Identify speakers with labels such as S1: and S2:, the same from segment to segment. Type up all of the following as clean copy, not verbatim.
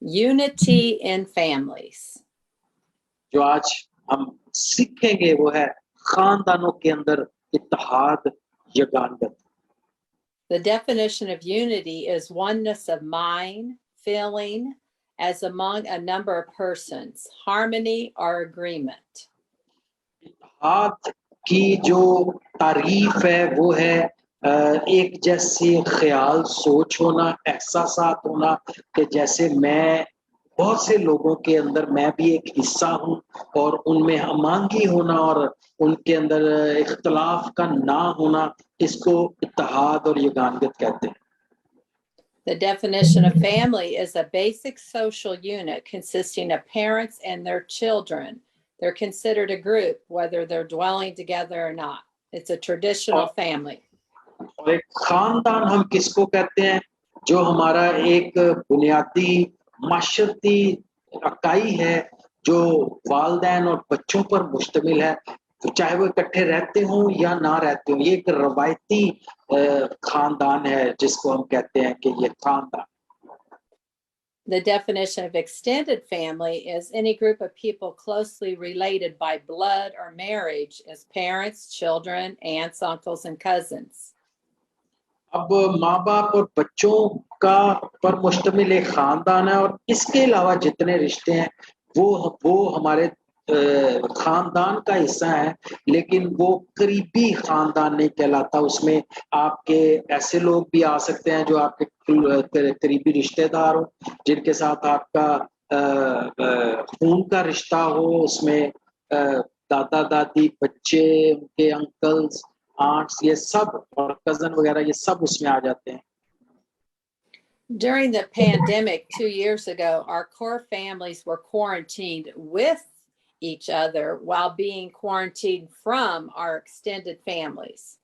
S1: Unity in families.
S2: जो आज हम सीखेंगे वो है खानदानों के अंदर इत्तेहाद, यगानत।
S1: The definition of unity is oneness of mind, feeling, as among a number of persons, harmony or agreement.
S2: इत्तेहाद की जो तारीफ है वो है एक जैसे ख्याल, सोच होना, एहसासात होना कि जैसे मैं बहुत से लोगों के अंदर मैं भी एक हिस्सा हूँ और उनमें हमांगी होना और उनके अंदर इख्तलाफ का ना होना, इसको इत्तेहाद और यगानत कहते हैं।
S1: The definition of family is a basic social unit consisting of parents and their children. They're considered a group, whether they're dwelling together or not. It's a traditional family.
S2: और एक खानदान हम किसको कहते हैं? जो हमारा एक बुनियादी माशरती इकाई है, जो वालिदैन और बच्चों पर मुश्तमिल है, चाहे वो इकट्ठे रहते हों या ना रहते हों। ये एक रवायती खानदान है जिसको हम कहते हैं कि ये खानदान।
S1: The definition of extended family is any group of people closely related by blood or marriage as parents, children, aunts, uncles, and cousins.
S2: अब माँ बाप और बच्चों का पर मुश्तमिल एक खानदान है और इसके अलावा जितने रिश्ते हैं वो हमारे खानदान का हिस्सा है, लेकिन वो करीबी खानदान नहीं कहलाता। उसमें आपके ऐसे लोग भी आ सकते हैं जो आपके करीबी रिश्तेदार हो, जिनके साथ आपका खून का रिश्ता हो। उसमें दादा दादी, बच्चे, उनके अंकल्स, आंट्स, ये सब और कजन वगैरह ये सब उसमें आ जाते हैं।
S1: During the pandemic 2 years ago, our core families were quarantined with each other while being quarantined from our extended families.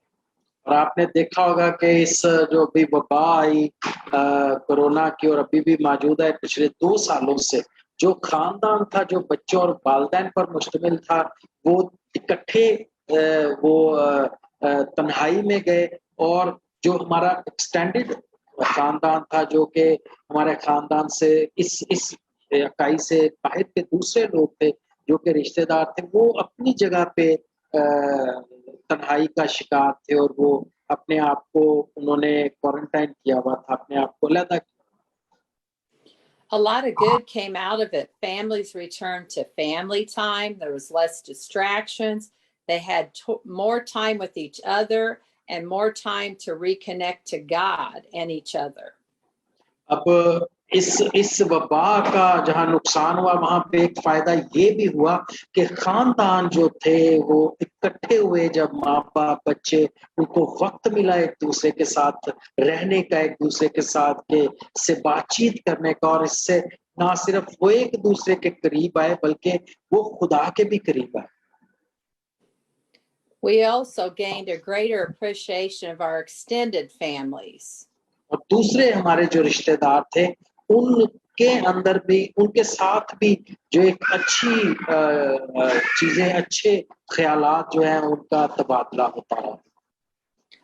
S2: और आपने देखा होगा कि इस जो अभी वबा आई कोरोना की और अभी भी मौजूद है, पिछले 2 सालों से जो खानदान था, जो बच्चों और वालिदैन पर मुश्तमिल था, वो इकट्ठे वो तन्हाई में गए और जो हमारा एक्सटेंडेड खानदान था, जो कि हमारे खानदान से इस इकाई से बाहर के दूसरे लोग थे जो कि रिश्तेदार थे, वो अपनी जगह पे तन्हाई का शिकार थे और वो अपने आप को उन्होंने क्वारंटाइन किया हुआ था, अपने आप को अलग किया।
S1: A lot of good came out of it. Families returned to family time. There was less distractions. They had more time with each other and more time to reconnect to God and each other.
S2: अब इस वबा का जहाँ नुकसान हुआ, वहां पे एक फायदा ये भी हुआ कि खानदान जो थे वो इकट्ठे हुए। जब माँ बाप, बच्चे, उनको वक्त मिला एक दूसरे के साथ रहने का, एक दूसरे के साथ के से बातचीत करने का, और इससे ना सिर्फ वो एक दूसरे के करीब आए बल्कि वो खुदा के भी करीब आए।
S1: We also gained a greater appreciation of our extended families.
S2: और दूसरे हमारे जो रिश्तेदार थे, उनके अंदर भी, उनके साथ भी जो एक अच्छी चीजें, अच्छे ख्यालात जो हैं, उनका तबादला होता है।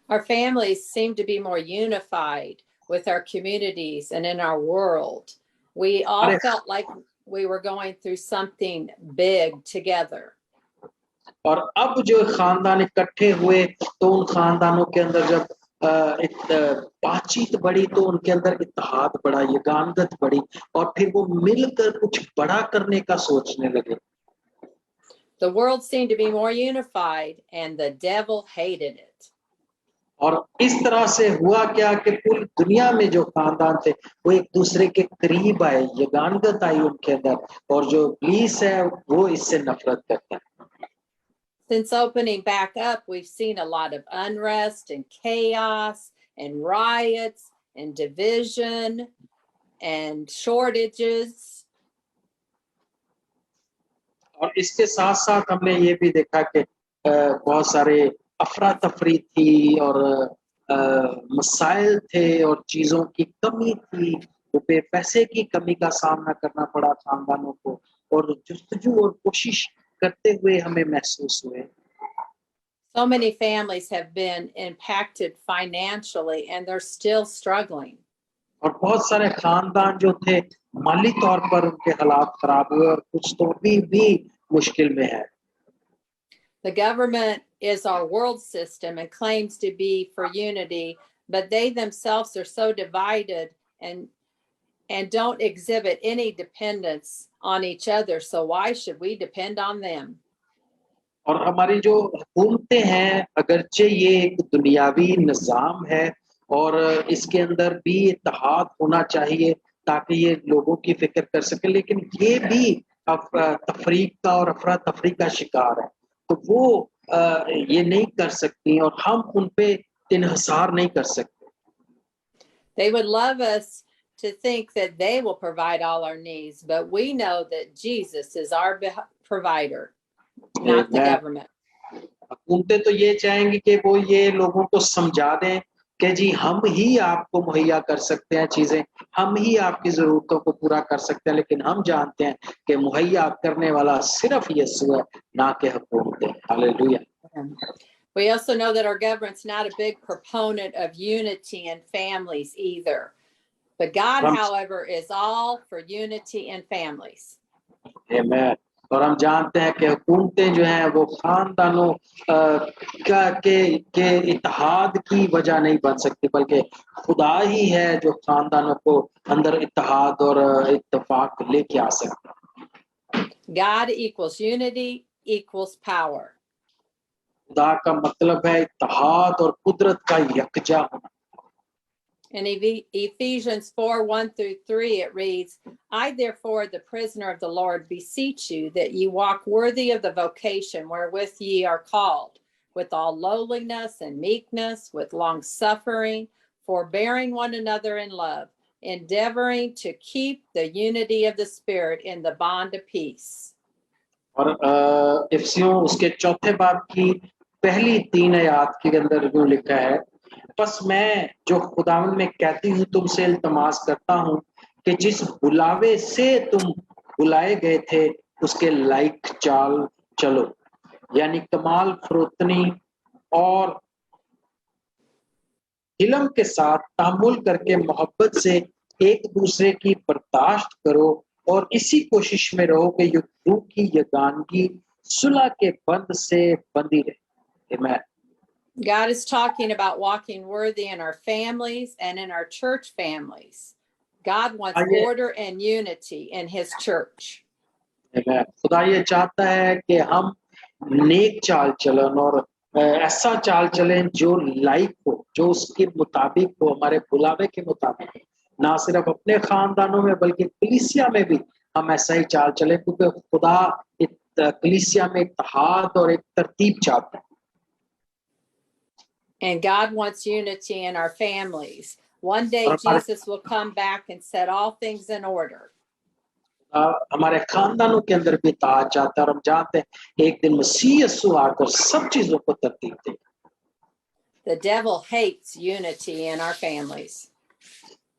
S1: Our families seem to be more unified with our communities and in our world. We all felt like we were going through something big together.
S2: और अब जो खानदान इकट्ठे हुए तो उन खानदानों के अंदर जब बातचीत बढ़ी तो उनके अंदर इत्तेहाद बढ़ा, यगानत बढ़ी और फिर वो मिलकर कुछ बड़ा करने का सोचने लगे।
S1: The world seemed to be more unified and the devil hated it.
S2: और इस तरह से हुआ क्या कि पूरी दुनिया में जो खानदान थे वो एक दूसरे के करीब आए, यगानत आई उनके अंदर, और जो इब्लीस है वो इससे नफरत करता है।
S1: Since opening back up, we've seen a lot of unrest and chaos and riots and division and shortages.
S2: और इसके साथ साथ हमने ये भी देखा कि बहुत सारे अफरा तफरी थी और मसाइल थे और चीजों की कमी थी, पैसे की कमी का सामना करना पड़ा खानदानों को, और जुस्तजू और कोशिश करते हुए हमें महसूस हुए।
S1: So many families have been impacted financially and they're still struggling.
S2: और बहुत सारे खानदान जो थे माली तौर पर उनके हालात खराब हुए और कुछ तो भी मुश्किल में है।
S1: The government is our world system and claims to be for unity, but they themselves are so divided and don't exhibit any dependence on each other. So why should we depend on them?
S2: और हमारी जो हुकूमतें हैं, अगरचे ये एक दुनियावी निज़ाम है और इसके अंदर भी इत्तेहाद होना चाहिए ताकि ये लोगों की फिक्र कर सके, लेकिन ये भी तफरीक का और अफरा तफरी का शिकार है। तो वो ये नहीं कर सकती और हम उन पे इन्हिसार नहीं कर सकते।
S1: They would love us to think that they will provide all our needs, but we know that Jesus is our provider, not the government.
S2: हुकूमतें तो ये चाहेंगी कि वो ये लोगों को समझा दें कि जी हम ही आपको मुहैया कर सकते हैं चीजें, हम ही आपकी जरूरतों को पूरा कर सकते हैं, लेकिन हम जानते हैं कि मुहैया करने वाला सिर्फ यीशु है, ना कि हुकूमतें। Hallelujah.
S1: We also know that our government's not a big proponent of unity in families either. But God, however, is all for unity in families.
S2: Amen. और हम जानते हैं कि हुकूमतें जो हैं वो खानदानों के इत्तेहाद की वजह नहीं बन सकती, बल्कि खुदा ही है जो खानदानों को अंदर इत्तेहाद और इत्तेफाक लेके आ सकता है।
S1: God equals unity equals power.
S2: खुदा का मतलब है इत्तेहाद और कुदरत का यकजा होना।
S1: In Ephesians 4:1-3, it reads, I, therefore, the prisoner of the Lord, beseech you that ye walk worthy of the vocation wherewith ye are called, with all lowliness and meekness, with long suffering, forbearing one another in love, endeavoring to keep the unity of the Spirit in the bond of peace.
S2: और इफिसियों उसके चौथे बाब की पहली 3 आयत के अंदर यूं लिखा है, बस मैं जो खुदावंद में कहती हूँ तुमसे इल्तमास करता हूँ कि जिस बुलावे से तुम बुलाए गए थे उसके लायक चाल चलो, यानी कमाल फरोतनी और इल्म के साथ तामुल करके मोहब्बत से एक दूसरे की बर्दाश्त करो और इसी कोशिश में रहो कि रूह की यगानगी सुलह के बंध से बंधी रहे। आमीन।
S1: God is talking about walking worthy in our families and in our church families. God wants order and unity in his church.
S2: Amen. खुदा ये चाहता है कि हम नेक चाल चलन और ऐसा चाल चलें जो लाइक हो, जो उसके मुताबिक हो, हमारे बुलावे के मुताबिक, ना सिर्फ अपने खानदानों में बल्कि कलीसिया में भी हम ऐसा ही चाल चलें, क्योंकि खुदा कलीसिया में इत्तेहाद और एक तरतीब चाहता है।
S1: And God wants unity in our families. One day Jesus will come back and set all things in order.
S2: हमारे खानदानों के अंदर भी इत्तेहाद चाहता है और हम जानते हैं एक दिन मसीह यीशु आकर सब चीजों को तरतीब देगा।
S1: The devil hates unity in our families.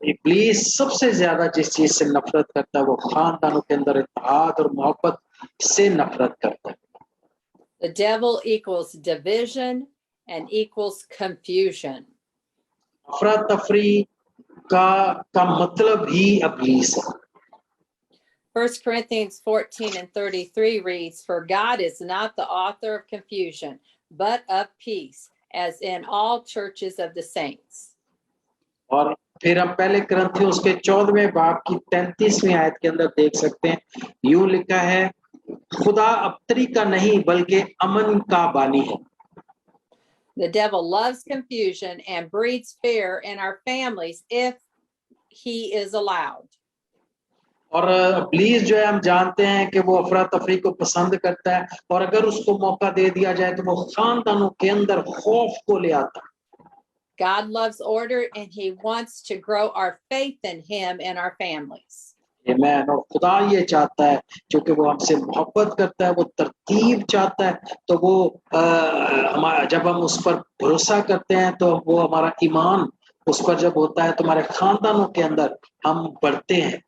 S2: इब्लीस सबसे ज्यादा जिस चीज से नफरत करता है वो खानदानों के अंदर इत्तेहाद और मोहब्बत से नफरत करता है।
S1: The devil equals division and equals confusion.
S2: अफरा तफरी का मतलब ही इब्लीस है।
S1: 1 Corinthians 14:33 reads, For God is not the author of confusion, but of peace, as in all churches of the saints.
S2: और फिर हम पहले कुरिन्थियों उसके 14वें बाब की 33वीं आयत के अंदर देख सकते हैं, यूं लिखा है, खुदा अबतरी का नहीं बल्कि अमन का बानी है।
S1: The devil loves confusion and breeds fear in our families if he is allowed.
S2: और इब्लीस जो है हम जानते हैं कि वो अफरा तफरी को पसंद करता है और अगर उसको मौका दे दिया जाए तो वो खानदानों के अंदर खौफ को ले आता है।
S1: God loves order and he wants to grow our faith in him and our families.
S2: आमीन। और खुदा ये चाहता है, क्योंकि वो हमसे मोहब्बत करता है, वो तरतीब चाहता है, तो वो हमारा जब हम उस पर भरोसा करते हैं तो वो हमारा ईमान उस पर जब होता है तो हमारे खानदानों के अंदर हम बढ़ते हैं।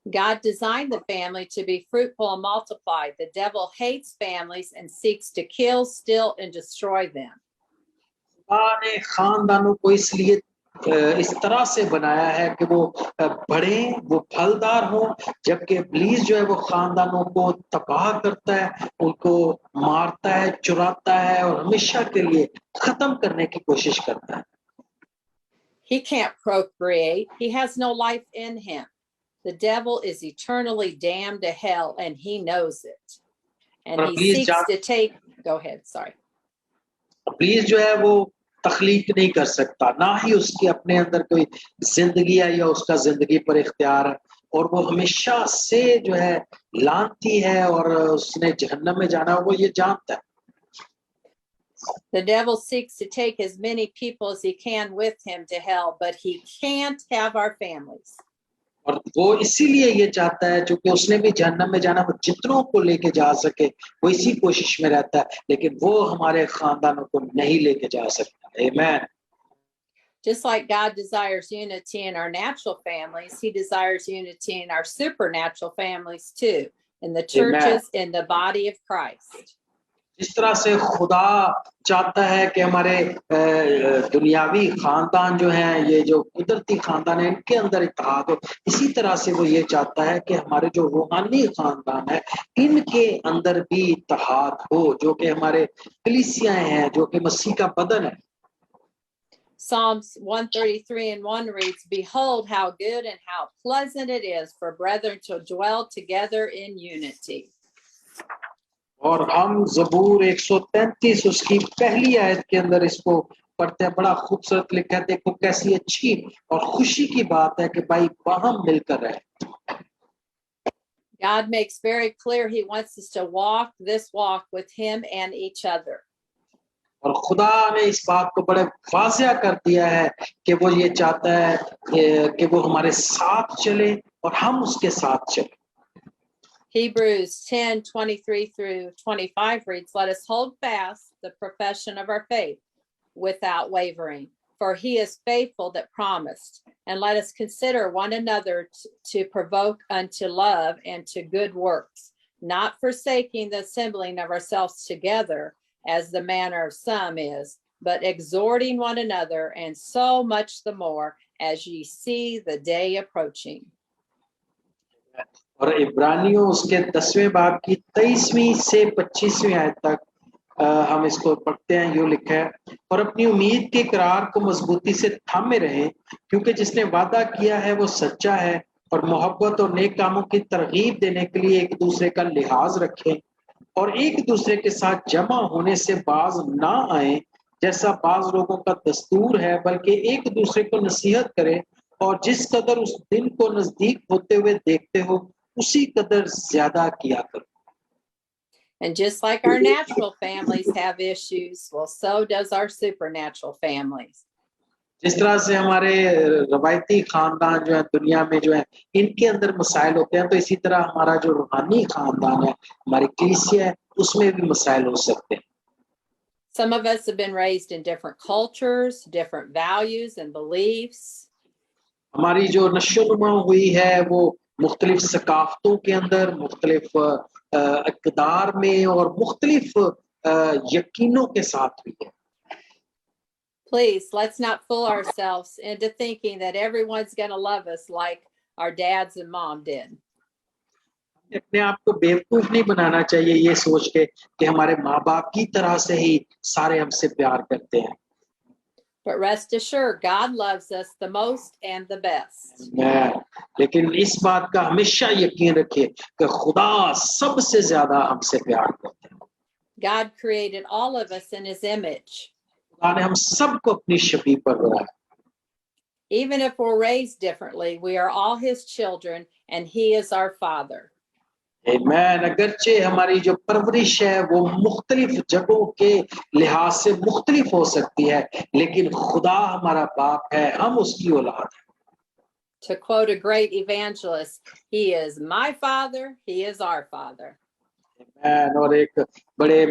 S1: God designed the family to be fruitful and multiply. The devil hates families and seeks to kill, steal, and destroy them.
S2: खुदा ने खानदानों को इसलिए इस तरह से बनाया है कि वो बड़े, वो फलदार हो, जबकि इब्लीस जो है वो खानदानों को तबाह करता है, उनको मारता है, चुराता है और हमेशा के लिए खत्म करने की कोशिश करता है।
S1: He can't procreate. He has no life in him. The devil is eternally damned to hell, and he knows it. And he seeks to take. Go ahead. Sorry.
S2: इब्लीस जो है वो तख्लीक नहीं कर सकता, ना ही उसकी अपने अंदर कोई जिंदगी है या उसका जिंदगी पर इख्तियार है, और वो हमेशा से जो है लानती है और उसने जहन्नम में जाना वो ये जानता है।
S1: The devil seeks to take as many people as he can with him to hell, but he can't have our families.
S2: और वो इसीलिए ये चाहता है, क्योंकि उसने भी जहन्नम में जाना, वो जितनों को लेके जा सके वो इसी कोशिश में रहता है, लेकिन वो हमारे खानदानों को नहीं लेके जा सकता। आमीन।
S1: Just like God desires unity in our natural families, he desires unity in our supernatural families too, in the churches, in the body of Christ.
S2: जिस तरह से खुदा चाहता है कि हमारे दुनियावी खानदान जो हैं, ये जो कुदरती खानदान है, इनके अंदर इत्तेहाद हो, इसी तरह से वो ये चाहता है कि हमारे जो रूहानी खानदान है, इनके अंदर भी इत्तेहाद हो, जो कि हमारे कलीसियाएं हैं, जो कि मसीह का बदन है।
S1: Psalms 133:1 reads, "Behold how good and how pleasant it is for brethren to dwell together in unity."
S2: और हम ज़बूर 133 उसकी पहली आयत के अंदर इसको पढ़ते हैं, बड़ा खूबसूरत लिखा है, देखो कैसी अच्छी और खुशी की बात है कि भाई हम मिलकर रहे।
S1: God makes very clear he wants us to walk this walk with him and each other.
S2: और खुदा ने इस बात को बड़े वाज़िया कर दिया है कि वो ये चाहता है कि वो हमारे साथ चले और हम उसके साथ चले।
S1: Hebrews 10:23-25 reads, "Let us hold fast the profession of our faith without wavering, for he is faithful that promised. And let us consider one another to provoke unto love and to good works, not forsaking the assembling of ourselves together, as the manner of some is, but exhorting one another, and so much the more as ye see the day approaching."
S2: और इब्रानियों उसके 10वें बाब की 23वीं से 25वीं आयत तक हम इसको पढ़ते हैं। यूं लिखा है, और अपनी उम्मीद के करार को मजबूती से थामे रहें, क्योंकि जिसने वादा किया है वो सच्चा है, और मोहब्बत और नेक कामों की तरगीब देने के लिए एक दूसरे का लिहाज रखें, और एक दूसरे के साथ जमा होने से बाज ना आए, जैसा बाज लोगों का दस्तूर है, बल्कि एक दूसरे को नसीहत करें, और जिस कदर उस दिन को नजदीक होते हुए देखते हो उसी कदर ज्यादा किया करो।
S1: And just like our natural families have issues, well, so does our supernatural families.
S2: जिस तरह से हमारे रवायती खानदान जो है दुनिया में जो है इनके अंदर मसाइल होते हैं, तो इसी तरह हमारा जो रूहानी खानदान है, हमारी कलीसिया है, उसमें भी मसाइल हो सकते हैं।
S1: Some of us have been raised in different cultures, different values and beliefs.
S2: हमारी जो नशोनुमा हुई है वो मुख्तलिफ सकाफतों के अंदर, मुख्तलिफ इक़्तिदार में और मुख्तलिफ यकीनों के साथ हुई है।
S1: Please, let's not fool ourselves into thinking that everyone's going to love us like our dads and mom did.
S2: अपने आप को बेवकूफ नहीं बनाना चाहिए ये सोच के कि हमारे माँ बाप की तरह से ही सारे हमसे प्यार करते हैं।
S1: But rest assured, God loves us the most and the best.
S2: लेकिन इस बात का हमेशा यकीन रखिए कि खुदा सबसे ज्यादा हमसे प्यार करते हैं।
S1: God created all of us in his image.
S2: खुदा ने हम सबको अपनी शबीह पर बनाया।
S1: Even if we're raised differently, we are all his children and he is our father.
S2: आमीन। अगरचे हमारी जो परवरिश है वो मुख्तलिफ जगहों के लिहाज से मुख्तलिफ हो सकती है, लेकिन खुदा हमारा बाप है, हम उसकी औलाद हैं।
S1: To quote a great evangelist, he is my father, he is our father.
S2: आमीन। और एक बड़े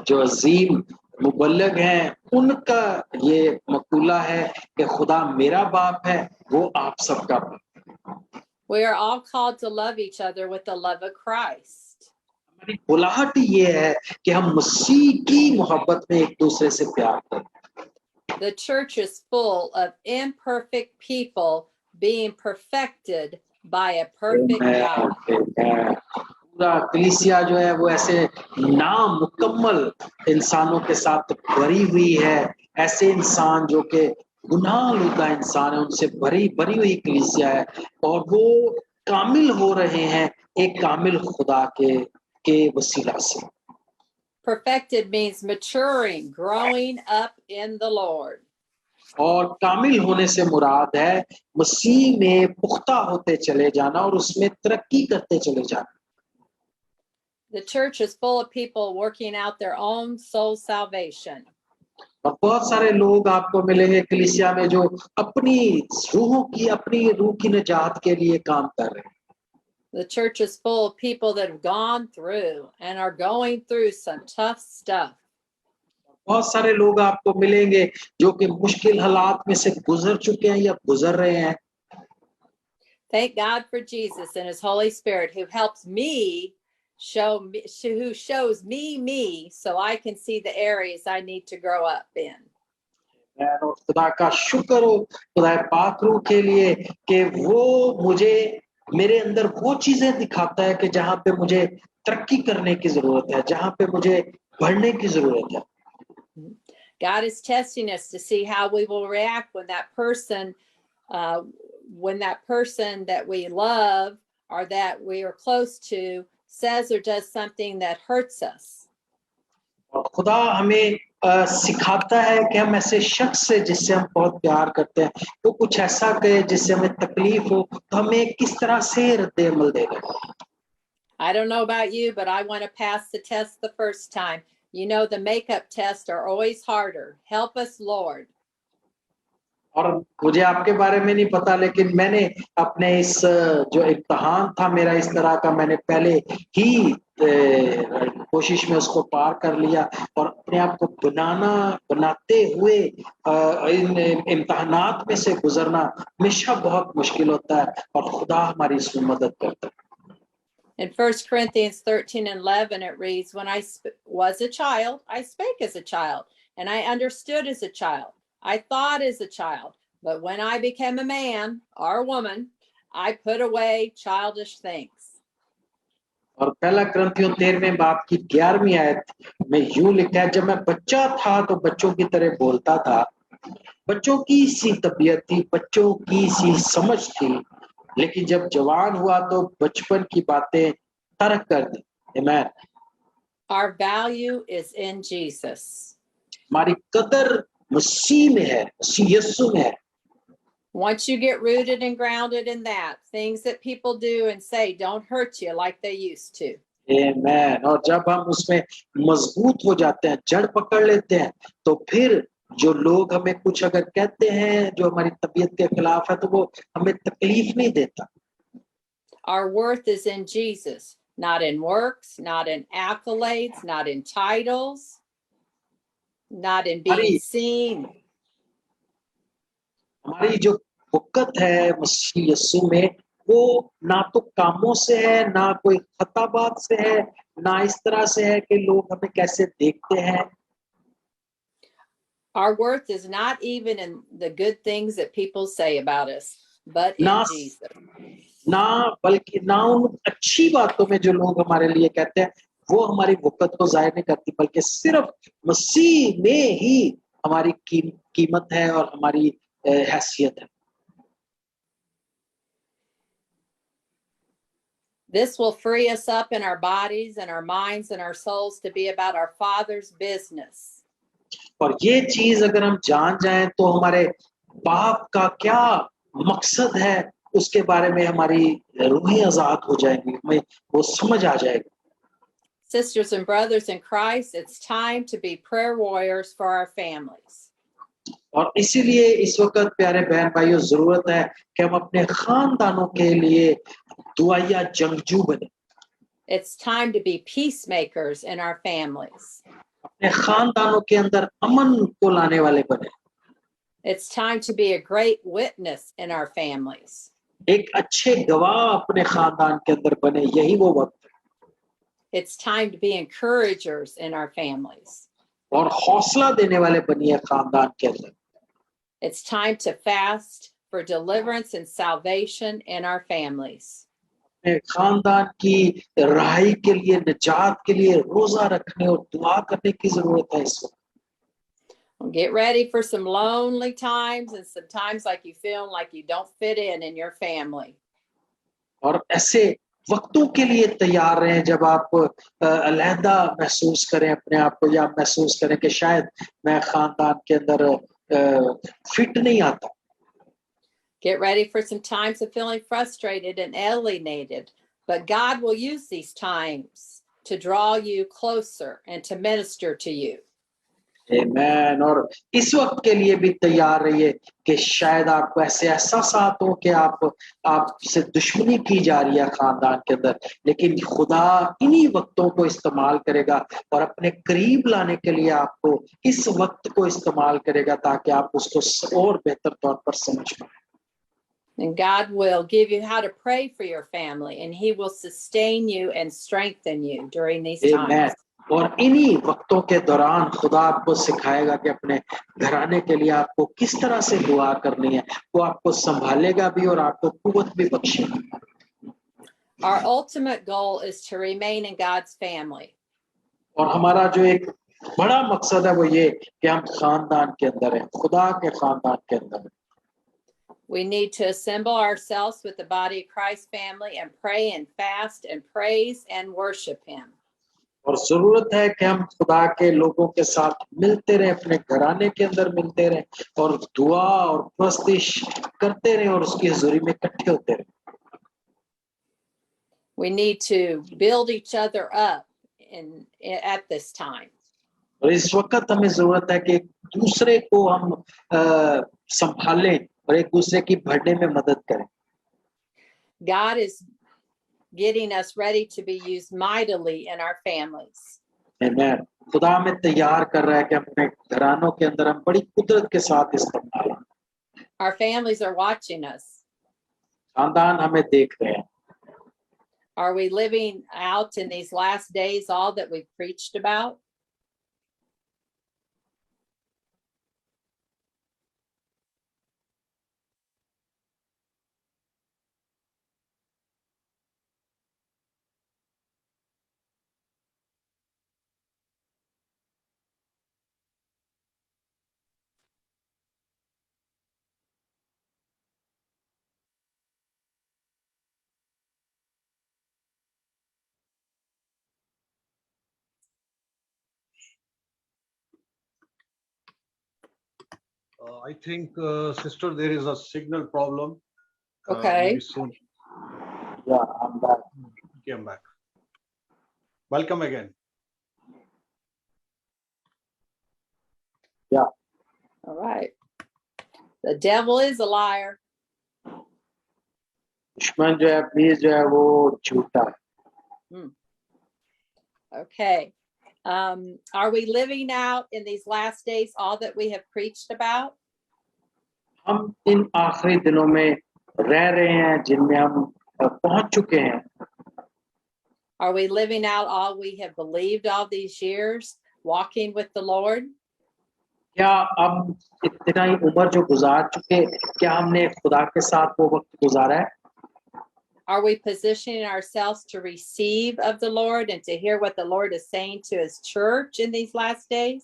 S2: जो अजीम मुबल्लिग हैं, उनका ये मकूला है कि खुदा मेरा बाप है, वो आप सबका बाप है।
S1: We are all called to love each other with the love of Christ.
S2: हमारी बुलाहट ये है कि हम मसीह की मोहब्बत में एक दूसरे से प्यार करें।
S1: The church is full of imperfect people being perfected by a perfect God.
S2: पूरा कलीसिया जो है वो ऐसे नामुकम्मल इंसानों के साथ भरी हुई है। ऐसे इंसान जो कि गुनाहलुदा इंसान है, उनसे भरी भरी हुई कलीसिया है और वो कामिल हो रहे हैं एक कामिल खुदा के वसीला से।
S1: Perfected means maturing, growing up in the Lord.
S2: और कामिल होने से मुराद है मसीह में पुख्ता होते चले जाना और उसमें तरक्की करते चले जाना।
S1: The church is full of people working out their own soul salvation.
S2: और बहुत सारे लोग आपको मिलेंगे कलीसिया में जो अपनी रूह की निजात के लिए काम कर रहे हैं।
S1: The church is full of people that have gone through and are going through some tough stuff.
S2: बहुत सारे लोग आपको मिलेंगे जो कि मुश्किल हालात में से गुजर चुके हैं या गुजर रहे हैं।
S1: Thank God for Jesus and his Holy Spirit who helps me who shows me so I can see the areas I need to grow up in.
S2: और खुदा का शुक्र हो खुदा पाक रूह के लिए कि वो मुझे मेरे अंदर वो चीजें दिखाता है कि जहां पे मुझे तरक्की करने की जरूरत है, जहां पे मुझे बढ़ने की जरूरत है।
S1: God is testing us to see how we will react when that person that we love or that we are close to says or does something that hurts us.
S2: और खुदा हमें सिखाता है कि हम ऐसे शख्स से जिससे हम बहुत प्यार करते हैं वो कुछ ऐसा कहे जिससे हमें तकलीफ हो तो हमें किस तरह से रद्द-ए-अमल देगा।
S1: I don't know about you, but I want to pass the test the first time. You know, the makeup tests are always harder. Help us, Lord.
S2: और मुझे आपके बारे में नहीं पता, लेकिन मैंने अपने इस जो इम्तिहान था मेरा इस तरह का, मैंने पहले ही कोशिश में उसको पार कर लिया और अपने आप को बनाते हुए इन इम्तिहानात में से गुजरना हमेशा बहुत मुश्किल होता है और खुदा हमारी इसमें मदद करता है।
S1: In 1 Corinthians 13:11, it reads, when I was a child, I spake as a child, and I understood as a child. I thought as a child, but when I became a man or a woman, I put away childish things.
S2: और पहला ग्रंथियों 13वें बाब की 11वीं आयत में यूं लिखा है, जब मैं बच्चा था तो बच्चों की तरह बोलता था, बच्चों की सी तबीयत थी, बच्चों की सी समझ थी, लेकिन जब जवान हुआ तो बचपन की बातें तर्क कर दी। आमीन।
S1: Our value is in Jesus.
S2: हमारी कदर मसीह में है, मसीह यीशु में है।
S1: Once you get rooted and grounded in that, things that people do and say don't hurt you like they used to.
S2: आमीन। और जब हम उसमें मजबूत हो जाते हैं, जड़ पकड़ लेते हैं, तो फिर जो लोग हमें कुछ अगर कहते हैं जो हमारी तबीयत के खिलाफ है तो वो हमें तकलीफ नहीं देता।
S1: Our worth is in Jesus, not in works, not in accolades, not in titles, not in being seen.
S2: हमारी जो वक़्त है मसीह यीशु में, वो ना तो कामों से है, ना कोई खताबात से है, ना इस तरह से है कि लोग हमें कैसे देखते हैं।
S1: Our worth is not even in the good things that people say about us, but in Jesus.
S2: बल्कि ना उन अच्छी बातों में जो लोग हमारे लिए कहते हैं, वो हमारी वक़्त को ज़ाहिर नहीं करती, बल्कि सिर्फ मसीह में ही हमारी कीमत है और हमारी हैसियत है।
S1: This will free us up in our bodies and our minds and our souls to be about our Father's business.
S2: और ये चीज अगर हम जान जाएं तो हमारे बाप का क्या मकसद है उसके बारे में हमारी रूहें आजाद हो जाएंगी, हमें वो समझ आ जाएगी।
S1: Sisters and brothers in Christ, it's time to be prayer warriors for our families.
S2: और इसीलिए इस वक्त प्यारे बहन भाइयों जरूरत है कि हम अपने खानदानों के लिए दुआया जंगजू बने।
S1: It's time to be peacemakers in our families.
S2: अपने खानदानों के अंदर अमन को लाने वाले बने।
S1: It's time to be a great witness in our families.
S2: एक अच्छे गवाह अपने खानदान के अंदर बने, यही वो वक्त है।
S1: It's time to be encouragers in our families.
S2: और हौसला देने वाले बनिए खानदान के अंदर।
S1: It's time to fast for deliverance and salvation in our families.
S2: खानदान की राही के लिए, निजात के लिए रोजा रखने और दुआ करने की जरूरत है इस वक्त।
S1: Get ready for some lonely times and some times like you feel like you don't fit in your family.
S2: और ऐसे वक्तों के लिए तैयार रहें जब आप अलहदा महसूस करें अपने आप को, या महसूस करें कि शायद मैं खानदान के अंदर फिट नहीं आता।
S1: Get ready for some times of feeling frustrated and alienated, but God will use these times to draw you closer and to minister to you.
S2: आमीन। और इस वक्त के लिए भी तैयार रहिए कि शायद आपको ऐसे एहसासात हो कि आपसे दुश्मनी की जा रही है खानदान के अंदर, लेकिन खुदा इन्हीं वक्तों को इस्तेमाल करेगा और अपने करीब लाने के लिए आपको इस वक्त को इस्तेमाल करेगा ताकि आप उसको और बेहतर तौर पर समझ पाएं।
S1: And God will give you how to pray for your family, and He will sustain you and strengthen you during these times.
S2: और इन्हीं वक्तों के दौरान खुदा आपको सिखाएगा कि अपने घराने के लिए आपको किस तरह से दुआ करनी है। वो आपको संभालेगा भी और आपको कुव्वत भी बख्शेगा।
S1: Our ultimate goal is to remain in God's family.
S2: और हमारा जो एक बड़ा मकसद है वो ये कि हम खानदान के अंदर हैं, खुदा के खानदान के अंदर हैं।
S1: We need to assemble ourselves with the body of Christ's family and pray and fast and praise and worship Him.
S2: और जरूरत है कि हम खुदा के लोगों के साथ मिलते रहें, अपने घराने के अंदर मिलते रहें और दुआ और प्रस्तिश करते रहें और उसकी हुजूरी में इकट्ठे होते रहें।
S1: We need to build each other up at this time.
S2: और इस वक्त हमें जरूरत है कि एक दूसरे को हम संभालें और एक दूसरे की बढ़ने में मदद करें।
S1: God is getting us ready to be used mightily in our families.
S2: आमीन। खुदा हमें तैयार कर रहा है कि अपने घरानों के अंदर हम बड़ी कुदरत के साथ इस्तेमाल हों।
S1: Our families are watching us.
S2: खानदान हमें देख रहे हैं।
S1: Are we living out in these last days all that we've preached about?
S3: I think, sister, there is a signal problem.
S1: Okay.
S3: Maybe soon.
S2: Yeah, I'm back.
S3: Okay, I'm back. Welcome again.
S2: Yeah.
S1: All right. The devil is a liar.
S2: दुश्मन जो है, please जो है वो झूठा है।
S1: Okay. Are we living out in these last days all that we have preached about?
S2: हम इन आखिरी दिनों में रह रहे हैं जिनमें हम पहुंच चुके हैं।
S1: Are we living out all we have believed all these years, walking with the Lord?
S2: क्या अब इतना ही उम्र जो गुजार चुके, क्या हमने खुदा के साथ वो वक्त गुजारा है?
S1: Are we positioning ourselves to receive of the Lord and to hear what the Lord is saying to His church in these last days?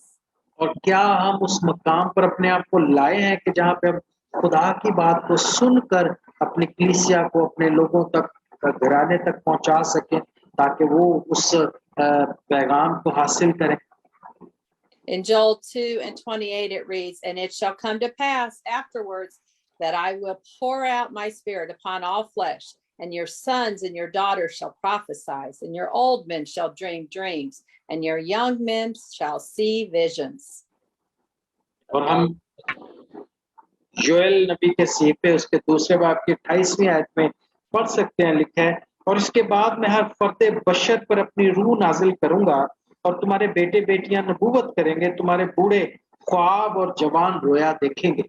S2: और क्या हम उस मकाम पर अपने आप को लाए हैं कि जहाँ पे हम खुदा की बात को सुनकर अपनी कलीसिया को अपने लोगों तक, घराने तक पहुंचा सकें ताकि वो उस पैगाम को हासिल करें।
S1: In Joel 2:28 it reads, "And it shall come to pass afterwards that I will pour out my spirit upon all flesh, and your sons and your daughters shall prophesy, and your old men shall dream dreams, and your young men shall see visions."
S2: और हम योएल नबी के सीफे उसके दूसरे बाब की 28वीं आयत में पढ़ सकते हैं, लिखा है, और इसके बाद मैं हर फर्दे बशर पर अपनी रूह नाजिल करूंगा और तुम्हारे बेटे बेटियां नबूवत करेंगे, तुम्हारे बूढ़े ख्वाब और जवान रोया देखेंगे।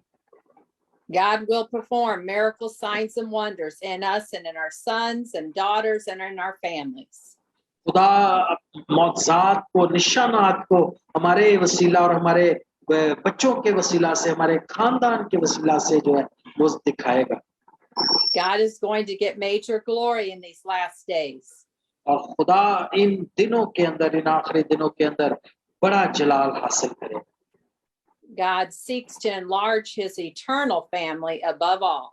S1: God will perform miracles, signs, and wonders in us and in our sons and daughters and in our families.
S2: खुदा मौजज़ात को, निशानात को हमारे वसीला और हमारे बच्चों के वसीला से, हमारे खानदान के वसीला से जो है वो दिखाएगा।
S1: God is going to get major glory in these last days.
S2: और खुदा इन दिनों के अंदर, इन आखिरी दिनों के अंदर बड़ा जलाल हासिल करेगा।
S1: God seeks to enlarge his eternal family above all.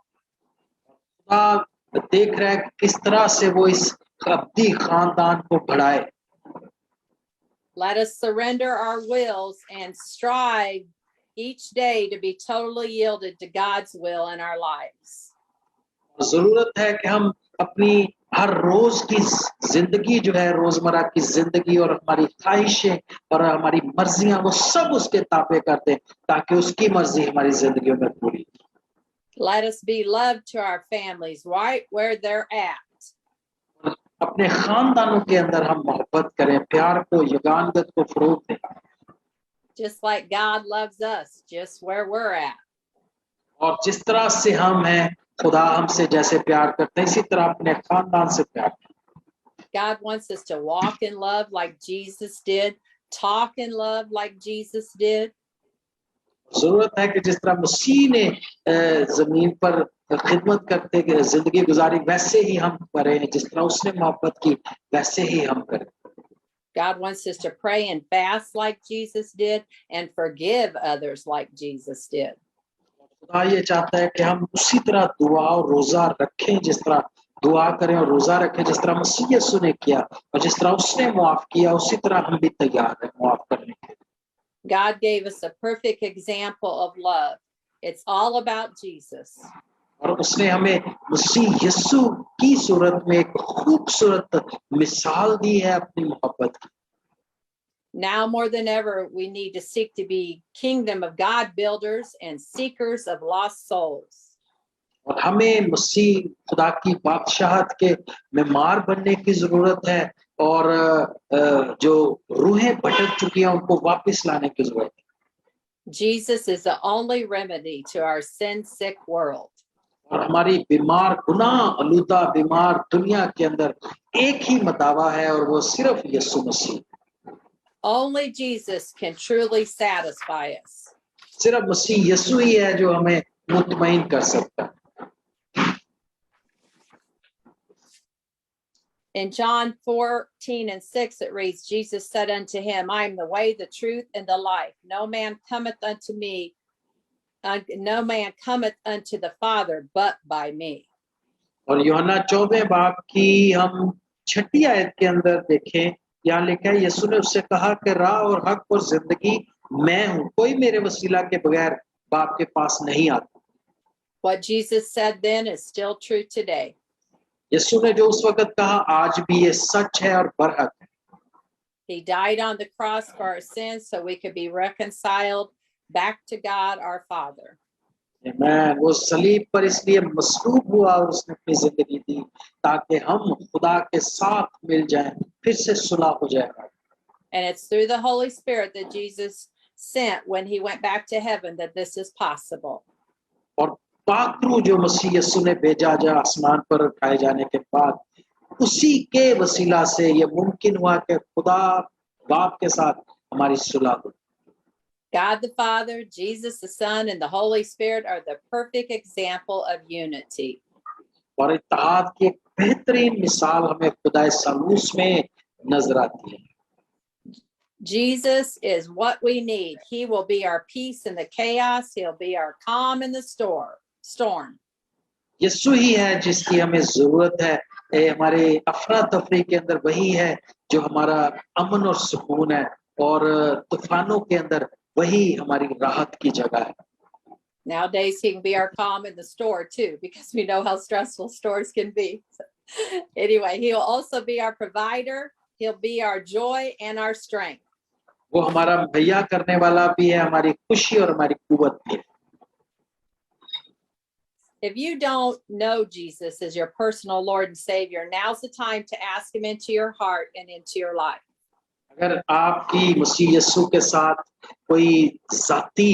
S2: खुदा देख रहा है कि किस तरह से वो इस अब्दी खानदान को बढ़ाए।
S1: Let us surrender our wills and strive each day to be totally yielded to God's will in our lives.
S2: जरूरत है कि हम अपनी हर रोज की जिंदगी जो है, रोजमर्रा की जिंदगी और हमारी ख्वाहिशें और हमारी मर्जियां, वो सब उसके ताबे कर दें ताकि उसकी मर्जी हमारी जिंदगियों में पूरी।
S1: Let us be loved to our families right where they're at.
S2: अपने खानदानों के अंदर हम मोहब्बत करें, प्यार को, यगानगत को फरोग दें।
S1: Just like God loves us, just where we're at.
S2: और जिस तरह से हम हैं, खुदा हमसे जैसे प्यार करते हैं, इसी तरह अपने खानदान से प्यार करें।
S1: God wants us to walk in love like Jesus did, talk in love like Jesus did.
S2: जरूरत है कि जिस तरह मसीह ने जमीन पर खिदमत करते जिंदगी गुजारी, वैसे ही हम करें। जिस तरह उसने मोहब्बत की, वैसे ही हम करें।
S1: God wants us to pray and fast like Jesus did and forgive others like Jesus did.
S2: खुदा ये चाहता है कि हम उसी तरह दुआ और रोजा रखें, जिस तरह दुआ करें और रोजा रखें, जिस तरह मसीह यीशु ने किया और जिस तरह उसने मुआफ किया, उसी तरह हम भी तैयार हैं मुआफ करने के लिए।
S1: God gave us a perfect example of love. It's all about Jesus.
S2: और उसने हमें मसीह यीशु की सूरत में एक खूबसूरत मिसाल दी है अपनी मोहब्बत की।
S1: Now more than ever, we need to seek to be kingdom of God builders and seekers of lost souls.
S2: और हमें मसीह खुदा की बादशाहत के मेमार बनने की जरूरत है और जो रूहें भटक चुकी हैं उनको वापस लाने की जरूरत है।
S1: Jesus is the only remedy to our sin-sick world.
S2: और हमारी बीमार, गुनाह आलूदा बीमार दुनिया के अंदर एक ही मदावा है और वो सिर्फ यीशु मसीह।
S1: Only Jesus can truly satisfy us.
S2: सिर्फ मसीह यीशु ही है जो हमें मुतमईन कर सकता है।
S1: In John 14:6, it reads, Jesus said unto him, I am the way, the truth, and the life. No man cometh unto me, no man cometh unto the Father but by me.
S2: और यूहन्ना 14 बाब की हम 6 आयत के अंदर देखें, यहाँ लिखा है, यीशु ने उससे कहा कि राह और हक और जिंदगी मैं हूँ, कोई मेरे वसीला के बगैर बाप के पास नहीं आता।
S1: What Jesus said then is still true today.
S2: यीशु ने जो उस वक्त कहा आज भी ये सच है और बरहक है।
S1: He died on the cross for our sins so we could be reconciled back to God our Father.
S2: आमीन। वो सलीब पर इसलिए मसलूब हुआ और उसने अपनी जिंदगी दी ताकि हम खुदा के साथ मिल जाएं, फिर से सुलह हो जाएगा।
S1: And it's through the Holy Spirit that Jesus sent when he went back to heaven that this is possible.
S2: और पात्रू जो मसीह यीशु ने भेजा जा आसमान पर उठाए जाने के बाद, उसी के वसीला से ये मुमकिन हुआ कि खुदा बाप के साथ हमारी सुलह हो।
S1: God the Father, Jesus the Son, and the Holy Spirit are the perfect example of unity.
S2: और इत्तेहाद की एक बेहतरीन मिसाल हमें खुदा सालूस में नजर आती है।
S1: Jesus is what we need. He will be our peace in the chaos. He'll be our calm in the storm.
S2: यीशु ही है जिसकी हमें जरूरत है। हमारे अफरा तफरी के अंदर वही है जो हमारा अमन और सुकून है, और तूफानों के अंदर वही हमारी राहत की जगह है।
S1: Nowadays, he can be our calm in the store too, because we know how stressful stores can be. Anyway, he'll also be our provider. He'll be our joy and our strength.
S2: वो हमारा भैया करने वाला भी है, हमारी खुशी और हमारी कुव्वत भी है।
S1: If you don't know Jesus as your personal Lord and Savior, now's the time to ask him into your heart and into your life.
S2: अगर आपकी मसीह यीशु के साथ कोई जाती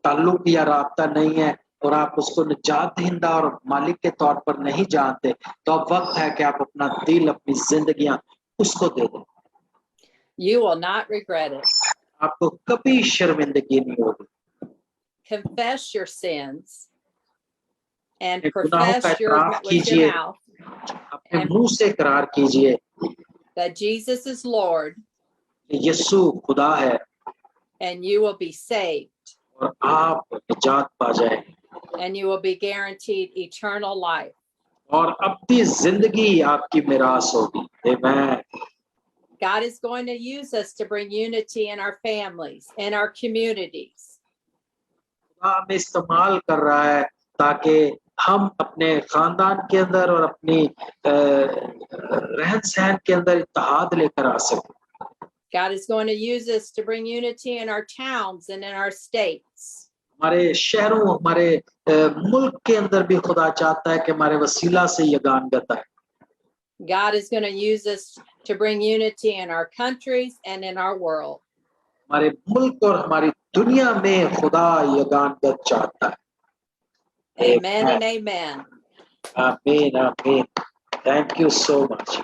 S2: ताल्लुक या राब्ता नहीं है और आप उसको निजात दहिंदा और मालिक के तौर पर नहीं जानते, तो अब वक्त है कि आप अपना दिल, अपनी जिंदगियां उसको दे दें।
S1: You will not regret it.
S2: आपको कभी शर्मिंदगी नहीं होगी।
S1: Confess your sins and
S2: अपने गुनाहों का
S1: profess
S2: इकरार
S1: with your
S2: कीजिए,
S1: mouth
S2: अपने
S1: and
S2: मुंह से इकरार कीजिए
S1: that Jesus is Lord,
S2: कि यीशु खुदा है
S1: and you will be saved,
S2: और आप निजात पा जाए
S1: and you will be guaranteed eternal life.
S2: और अब्दी जिंदगी आपकी मिरास होगी। आमीन।
S1: God is going to use us to bring unity in our families, in our communities.
S2: खुदा हमें इस्तेमाल कर रहा है ताकि हम अपने खानदान के अंदर और अपनी रहन सहन के अंदर इत्तेहाद लेकर आ सकें।
S1: God is going to use us to bring unity in our towns and in our states.
S2: हमारे शहरों, हमारे मुल्क के अंदर भी खुदा चाहता है कि हमारे वसीला से ये गान गाता है।
S1: God is going to use us to bring unity in our countries and in our world.
S2: हमारे मुल्क और हमारी दुनिया में खुदा ये गान गा चाहता है।
S1: Amen and amen.
S2: आमीन, आमीन। Thank you so much.